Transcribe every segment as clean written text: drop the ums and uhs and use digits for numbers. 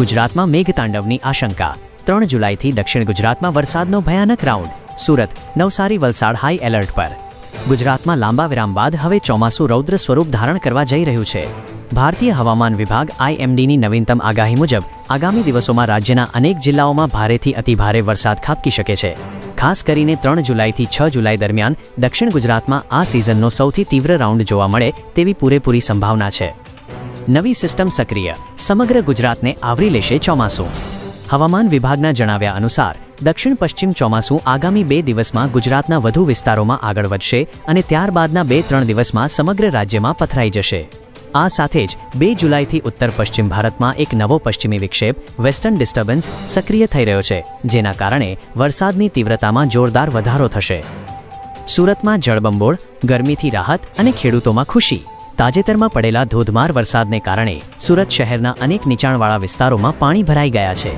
ગુજરાતમાં મેઘતાંડવની આશંકા। 3 જુલાઈથી દક્ષિણ ગુજરાતમાં વરસાદનો ભયાનક round. Surat, Navsari, Valsad high alert પર। ગુજરાતમાં લાંબા વિરામ બાદ હવે ચોમાસું રૌદ્ર સ્વરૂપ ધારણ કરવા જઈ રહ્યું છે। ભારતીય હવામાન વિભાગ IMDની નવીનતમ આગાહી મુજબ આગામી દિવસોમાં રાજ્યના અનેક જિલ્લાઓમાં ભારેથી અતિભારે વરસાદ ખાબકી શકે છે। ખાસ કરીને 3 જુલાઈથી 6 જુલાઈ દરમિયાન દક્ષિણ ગુજરાતમાં આ સિઝનનો સૌથી તીવ્ર રાઉન્ડ જોવા મળે તેવી પૂરેપૂરી સંભાવના છે। નવી સિસ્ટમ સક્રિય, સમગ્ર ગુજરાતને આવરી લેશે ચોમાસું। હવામાન વિભાગના જણાવ્યા અનુસાર દક્ષિણ પશ્ચિમ ચોમાસું આગામી 2 દિવસમાં ગુજરાતના વધુ વિસ્તારોમાં આગળ વધશે અને ત્યારબાદના 2-3 દિવસમાં સમગ્ર રાજ્યમાં પથરાઈ જશે। આ સાથે જ 2 જુલાઈથી ઉત્તર પશ્ચિમ ભારતમાં એક નવો પશ્ચિમી વિક્ષેપ વેસ્ટર્ન ડિસ્ટર્બન્સ સક્રિય થઈ રહ્યો છે, જેના કારણે વરસાદની તીવ્રતામાં જોરદાર વધારો થશે। સુરતમાં જળબંબોળ, ગરમીથી રાહત અને ખેડૂતોમાં ખુશી। તાજેતરમાં પડેલા ધોધમાર વરસાદને કારણે સુરત શહેરના અનેક નીચાણવાળા વિસ્તારોમાં પાણી ભરાઈ ગયા છે।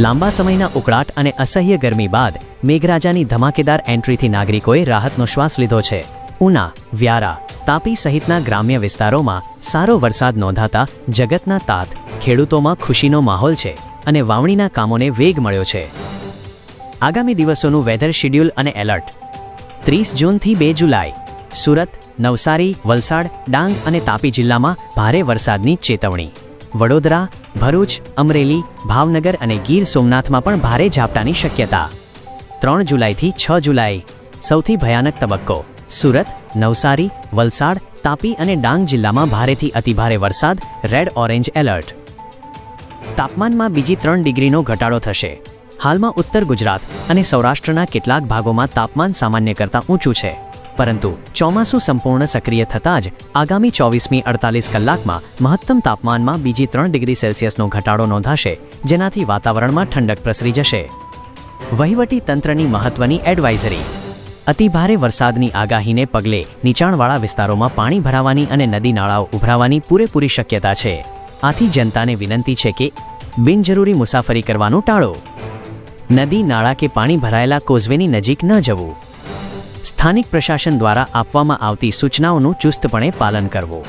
લાંબા સમયના ઉકળાટ અને અસહ્ય ગરમી બાદ મેઘરાજાની ધમાકેદાર એન્ટ્રીથી નાગરિકોએ રાહતનો શ્વાસ લીધો છે। ઉના, વ્યારા, તાપી સહિતના ગ્રામ્ય વિસ્તારોમાં સારો વરસાદ નોંધાતા જગતના તાત, ખેડૂતોમાં ખુશીનો માહોલ છે અને વાવણીના કામોને વેગ મળ્યો છે। આગામી દિવસોનું વેધર શેડ્યુલ અને એલર્ટ। 30 જૂનથી 2 જુલાઈ સુરત, નવસારી, વલસાડ, ડાંગ અને તાપી જિલ્લામાં ભારે વરસાદની ચેતવણી। વડોદરા, ભરૂચ, અમરેલી, ભાવનગર અને ગીર સોમનાથમાં પણ ભારે ઝાપટાની શક્યતા। 3 જુલાઈથી 6 જુલાઈ સૌથી ભયાનક તબક્કો। સુરત, નવસારી, વલસાડ, તાપી અને ડાંગ જિલ્લામાં ભારેથી અતિભારે વરસાદ, રેડ ઓરેન્જ એલર્ટ। તાપમાનમાં બીજી 3 ડિગ્રીનો ઘટાડો થશે। હાલમાં ઉત્તર ગુજરાત અને સૌરાષ્ટ્રના કેટલાક ભાગોમાં તાપમાન સામાન્ય કરતાં ઊંચું છે, પરંતુ ચોમાસું સંપૂર્ણ સક્રિય થતાં જ આગામી 24મી 48 કલાકમાં મહત્તમ તાપમાનમાં બીજી 3 ડિગ્રી સેલ્સિયસનો ઘટાડો નોંધાશે, જેનાથી વાતાવરણમાં ઠંડક પ્રસરી જશે। વહીવટી તંત્રની મહત્વની એડવાઇઝરી। અતિભારે વરસાદની આગાહીને પગલે નીચાણવાળા વિસ્તારોમાં પાણી ભરાવાની અને નદી નાળાઓ ઉભરાવાની પૂરેપૂરી શક્યતા છે। આથી જનતાને વિનંતી છે કે બિનજરૂરી મુસાફરી કરવાનું ટાળો। નદી, નાળા કે પાણી ભરાયેલા કોઝવેની નજીક ન જવું। સ્થાનિક પ્રશાસન દ્વારા આપવામાં આવતી સૂચનાઓનું ચુસ્તપણે પાલન કરવું।